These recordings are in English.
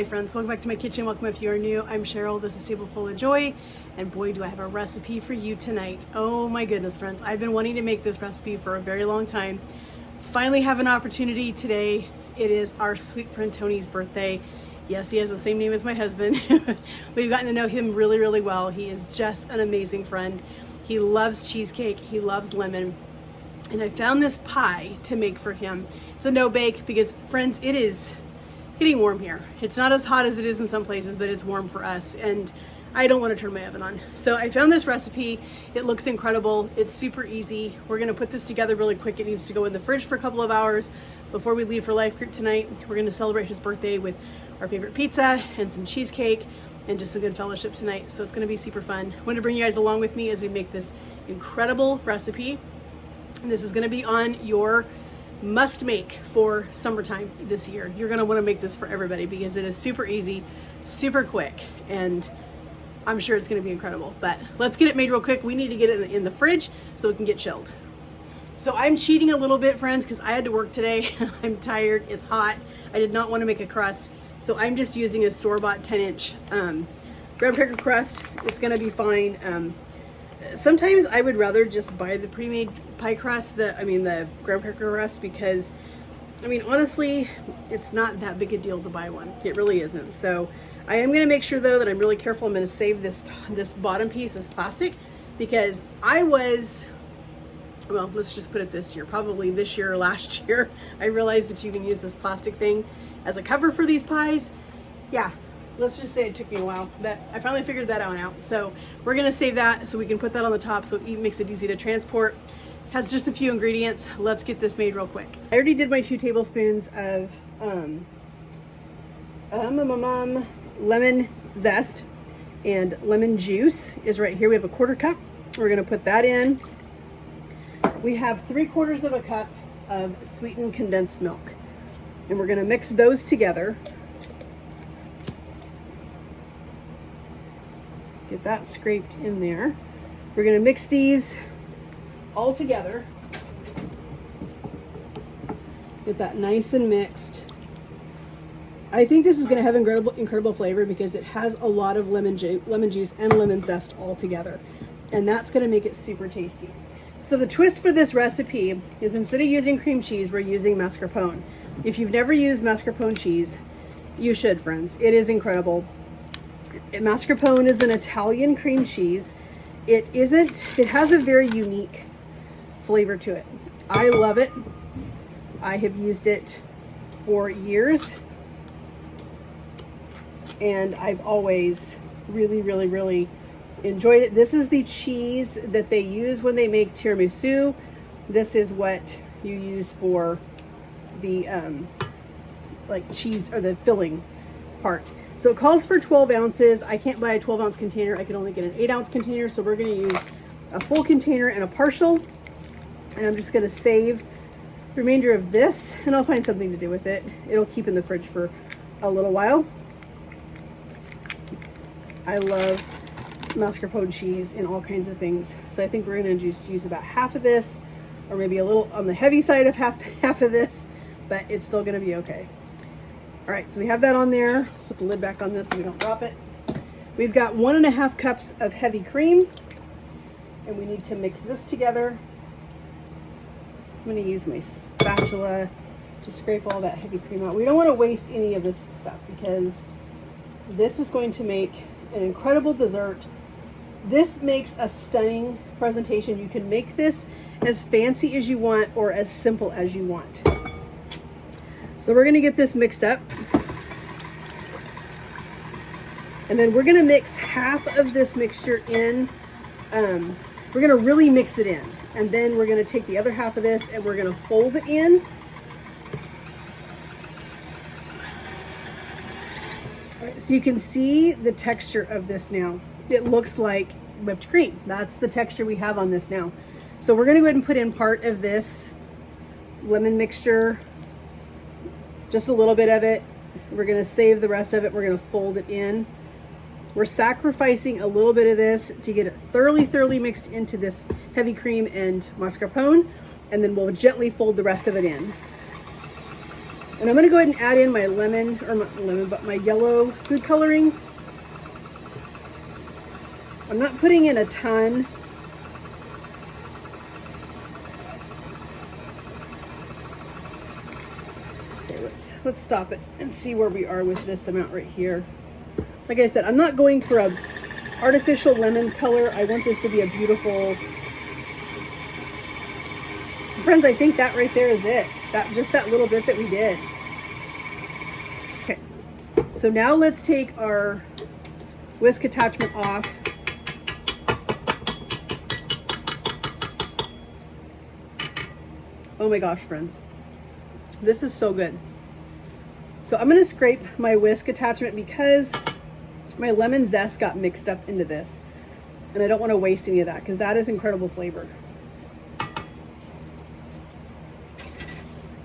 friends, welcome back to my kitchen. Welcome if you are new. I'm Cheryl. This is Table Full of Joy, and boy do I have a recipe for you tonight. Oh my goodness, friends, I've been wanting to make this recipe for a very long time. Finally have an opportunity today. It is our sweet friend Tony's birthday. Yes, he has the same name as my husband. We've gotten to know him really, really well. He is just an amazing friend. He loves cheesecake, he loves lemon, and I found this pie to make for him. It's a no bake because, friends, it is getting warm here. It's not as hot as it is in some places, but it's warm for us, and I don't want to turn my oven on. So I found this recipe. It looks incredible. It's super easy. We're gonna put this together really quick. It needs to go in the fridge for a couple of hours before we leave for Life Group tonight. We're gonna celebrate his birthday with our favorite pizza and some cheesecake and just a good fellowship tonight. So it's gonna be super fun. I want to bring you guys along with me as we make this incredible recipe. And this is gonna be on your must make for summertime this year. You're gonna wanna make this for everybody because it is super easy, super quick, and I'm sure it's gonna be incredible. But let's get it made real quick. We need to get it in the fridge so it can get chilled. So I'm cheating a little bit, friends, because I had to work today. I'm tired, it's hot. I did not wanna make a crust. So I'm just using a store-bought 10-inch graham cracker crust. It's gonna be fine. Sometimes I would rather just buy the pre-made pie crust, the graham cracker crust, because honestly, it's not that big a deal to buy one. It really isn't. So I am gonna make sure though that I'm really careful. I'm gonna save this bottom piece, this plastic, because let's just put it this year, probably this year or last year, I realized that you can use this plastic thing as a cover for these pies. Yeah. Let's just say it took me a while, but I finally figured that one out. So we're gonna save that so we can put that on the top so it makes it easy to transport. Has just a few ingredients. Let's get this made real quick. I already did my 2 tablespoons of lemon zest, and lemon juice is right here. We have a 1/4 cup. We're gonna put that in. We have 3/4 of a cup of sweetened condensed milk, and we're gonna mix those together. Get that scraped in there. We're gonna mix these all together. Get that nice and mixed. I think this is gonna have incredible flavor because it has a lot of lemon juice and lemon zest all together. And that's gonna make it super tasty. So the twist for this recipe is instead of using cream cheese, we're using mascarpone. If you've never used mascarpone cheese, you should, friends. It is incredible. Mascarpone is an Italian cream cheese. It has a very unique flavor to it. I love it. I have used it for years, and I've always really, really, really enjoyed it. This is the cheese that they use when they make tiramisu. This is what you use for the cheese or the filling part. So it calls for 12 ounces. I can't buy a 12-ounce container. I can only get an 8-ounce container. So we're going to use a full container and a partial. And I'm just going to save the remainder of this, and I'll find something to do with it. It'll keep in the fridge for a little while. I love mascarpone cheese in all kinds of things. So I think we're going to just use about half of this, or maybe a little on the heavy side of half of this, but it's still going to be okay. All right, so we have that on there. Let's put the lid back on this so we don't drop it. We've got 1.5 cups of heavy cream, and we need to mix this together. I'm gonna use my spatula to scrape all that heavy cream out. We don't wanna waste any of this stuff because this is going to make an incredible dessert. This makes a stunning presentation. You can make this as fancy as you want or as simple as you want. So we're gonna get this mixed up. And then we're gonna mix half of this mixture in. We're gonna really mix it in. And then we're gonna take the other half of this and we're gonna fold it in. All right, so you can see the texture of this now. It looks like whipped cream. That's the texture we have on this now. So we're gonna go ahead and put in part of this lemon mixture. Just a little bit of it. We're gonna save the rest of it. We're gonna fold it in. We're sacrificing a little bit of this to get it thoroughly mixed into this heavy cream and mascarpone, and then we'll gently fold the rest of it in. And I'm gonna go ahead and add in my lemon, or not lemon, but my yellow food coloring. I'm not putting in a ton. Okay, let's stop it and see where we are with this amount right here. Like I said, I'm not going for a artificial lemon color. I want this to be a beautiful. Friends, I think that right there is it. Just that little bit that we did. Okay, so now let's take our whisk attachment off. Oh my gosh, friends, this is so good. So I'm going to scrape my whisk attachment because my lemon zest got mixed up into this, and I don't want to waste any of that because that is incredible flavor.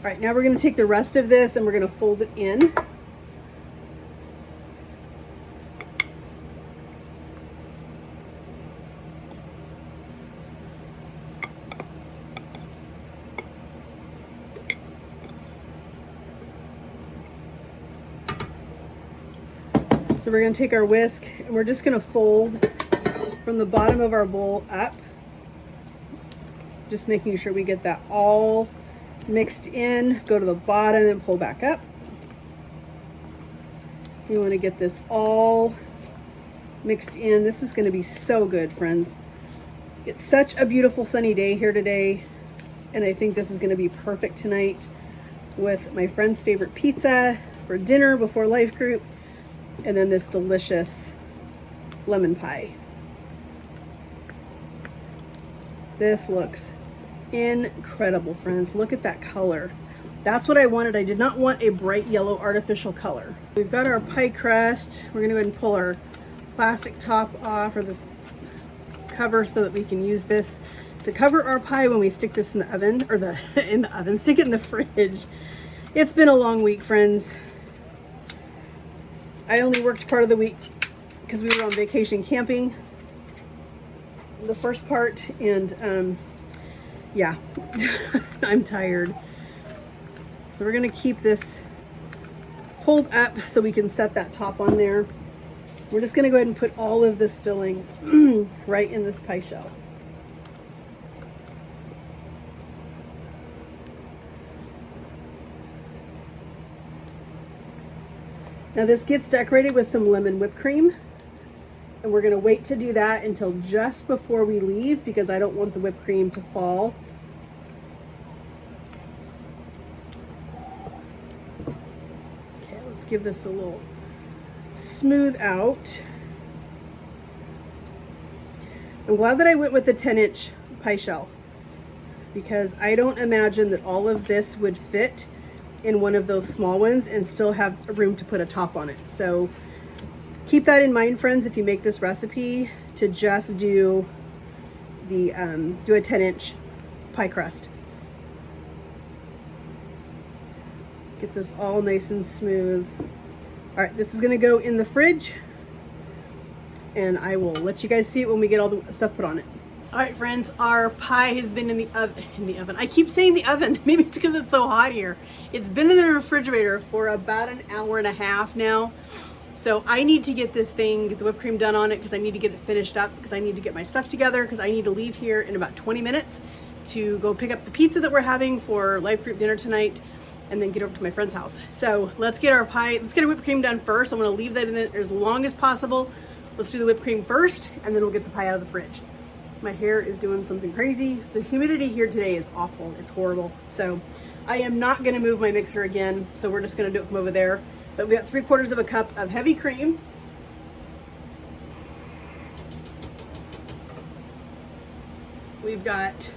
All right, now we're going to take the rest of this and we're going to fold it in. So we're going to take our whisk and we're just going to fold from the bottom of our bowl up, just making sure we get that all mixed in. Go to the bottom and pull back up. You want to get this all mixed in. This is going to be so good, friends. It's such a beautiful sunny day here today, and I think this is going to be perfect tonight with my friend's favorite pizza for dinner before life group, and then this delicious lemon pie. This looks incredible, friends. Look at that color. That's what I wanted. I did not want a bright yellow artificial color. We've got our pie crust. We're going to go ahead and pull our plastic top off, or this cover, so that we can use this to cover our pie when we stick this in the oven, or stick it in the fridge. It's been a long week, friends. I only worked part of the week because we were on vacation camping the first part, and yeah, I'm tired. So we're gonna keep this pulled up so we can set that top on there. We're just gonna go ahead and put all of this filling right in this pie shell. Now this gets decorated with some lemon whipped cream, and we're gonna wait to do that until just before we leave because I don't want the whipped cream to fall. Okay, let's give this a little smooth out. I'm glad that I went with the 10-inch pie shell because I don't imagine that all of this would fit in one of those small ones and still have room to put a top on it. So keep that in mind, friends, if you make this recipe, to just do the do a 10-inch pie crust. Get this all nice and smooth. All right, this is gonna go in the fridge, and I will let you guys see it when we get all the stuff put on it. All right, friends, our pie has been in the oven. I keep saying the oven. Maybe it's because it's so hot here. It's been in the refrigerator for about an hour and a half now. So I need to get this thing, get the whipped cream done on it, because I need to get it finished up, because I need to get my stuff together, because I need to leave here in about 20 minutes to go pick up the pizza that we're having for life group dinner tonight, and then get over to my friend's house. So let's get our pie, let's get our whipped cream done first. I'm gonna leave that in there as long as possible. Let's do the whipped cream first, and then we'll get the pie out of the fridge. My hair is doing something crazy. The humidity here today is awful. It's horrible. So I am not gonna move my mixer again. So we're just gonna do it from over there. But we got 3/4 of a cup of heavy cream. We've got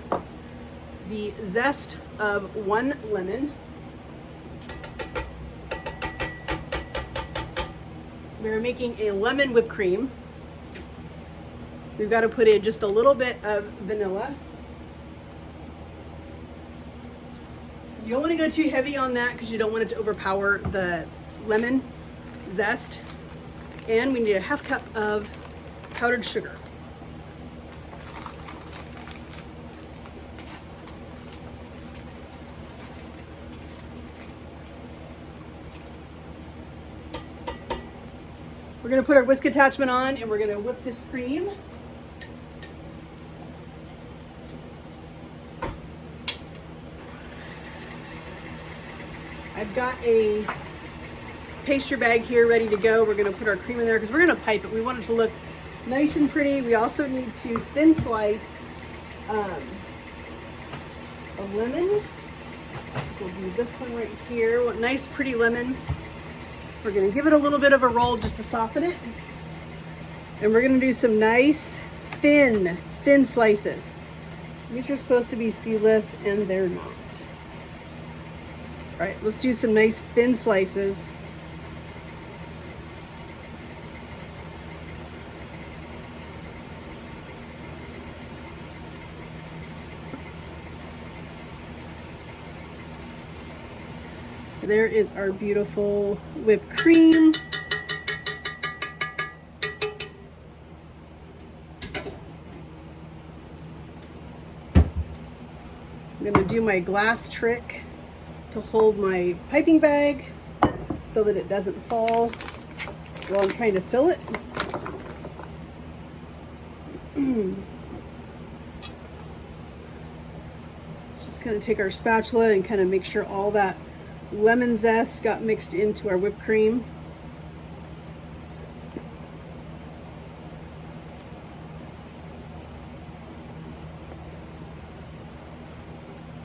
the zest of 1 lemon. We're making a lemon whipped cream. We've got to put in just a little bit of vanilla. You don't want to go too heavy on that because you don't want it to overpower the lemon zest. And we need a 1/2 cup of powdered sugar. We're gonna put our whisk attachment on and we're gonna whip this cream. I've got a pastry bag here ready to go. We're gonna put our cream in there because we're gonna pipe it. We want it to look nice and pretty. We also need to thin slice a lemon. We'll do this one right here. What nice pretty lemon. We're gonna give it a little bit of a roll just to soften it. And we're gonna do some nice thin slices. These are supposed to be seedless and they're not. All right, let's do some nice thin slices. There is our beautiful whipped cream. I'm going to do my glass trick to hold my piping bag so that it doesn't fall while I'm trying to fill it. Just going to take our spatula and kind of make sure all that lemon zest got mixed into our whipped cream.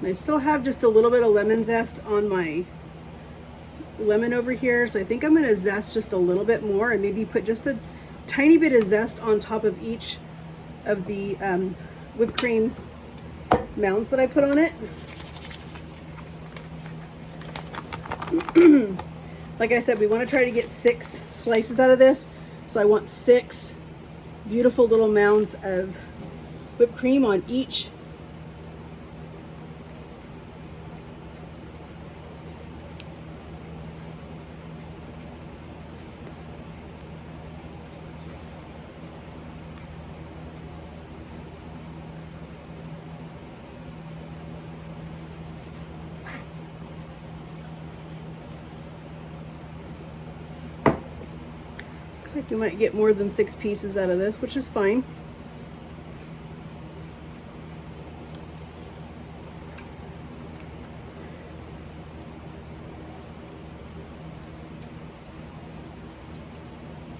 I still have just a little bit of lemon zest on my lemon over here, so I think I'm going to zest just a little bit more and maybe put just a tiny bit of zest on top of each of the whipped cream mounds that I put on it. Like I said, we want to try to get 6 slices out of this, so I want 6 beautiful little mounds of whipped cream on each. Looks like you might get more than 6 pieces out of this, which is fine.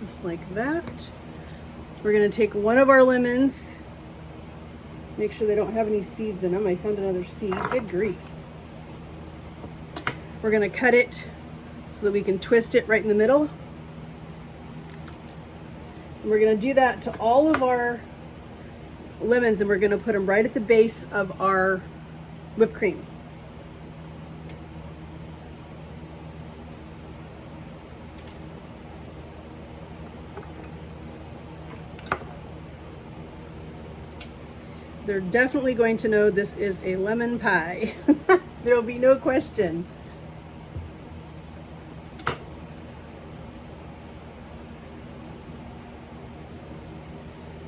Just like that. We're going to take one of our lemons, make sure they don't have any seeds in them. I found another seed. Good grief. We're going to cut it so that we can twist it right in the middle. And we're going to do that to all of our lemons, and we're going to put them right at the base of our whipped cream. They're definitely going to know this is a lemon pie. There will be no question.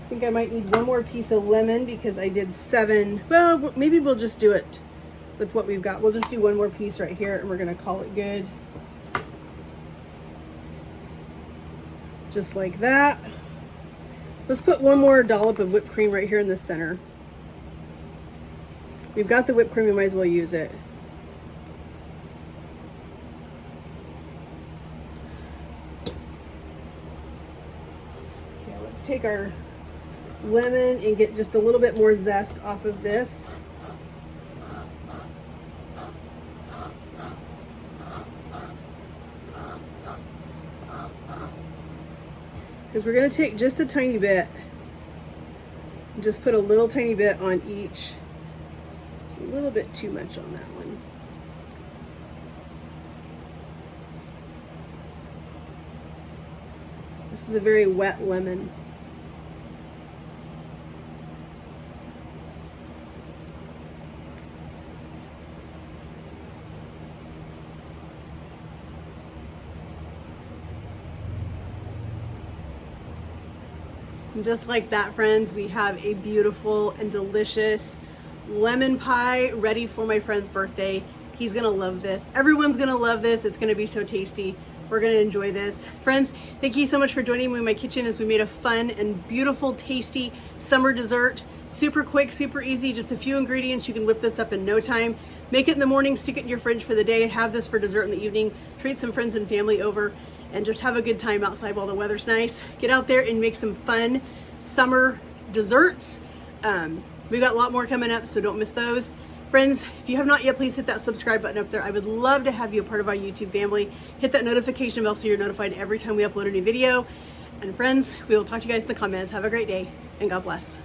I think I might need one more piece of lemon because I did 7. Well, maybe we'll just do it with what we've got. We'll just do one more piece right here and we're going to call it good. Just like that. Let's put one more dollop of whipped cream right here in the center. We've got the whipped cream, we might as well use it. Okay, let's take our lemon and get just a little bit more zest off of this. Because we're going to take just a tiny bit and just put a little tiny bit on each. It's a little bit too much on that one. This is a very wet lemon. And just like that, friends, we have a beautiful and delicious lemon pie ready for my friend's birthday. He's gonna love this. Everyone's gonna love this. It's gonna be so tasty. We're gonna enjoy this. Friends, thank you so much for joining me in my kitchen as we made a fun and beautiful, tasty summer dessert. Super quick, super easy, just a few ingredients. You can whip this up in no time. Make it in the morning, stick it in your fridge for the day, have this for dessert in the evening, treat some friends and family over, and just have a good time outside while the weather's nice. Get out there and make some fun summer desserts. We've got a lot more coming up, so don't miss those. Friends, if you have not yet, please hit that subscribe button up there. I would love to have you a part of our YouTube family. Hit that notification bell so you're notified every time we upload a new video. And friends, we will talk to you guys in the comments. Have a great day, and God bless.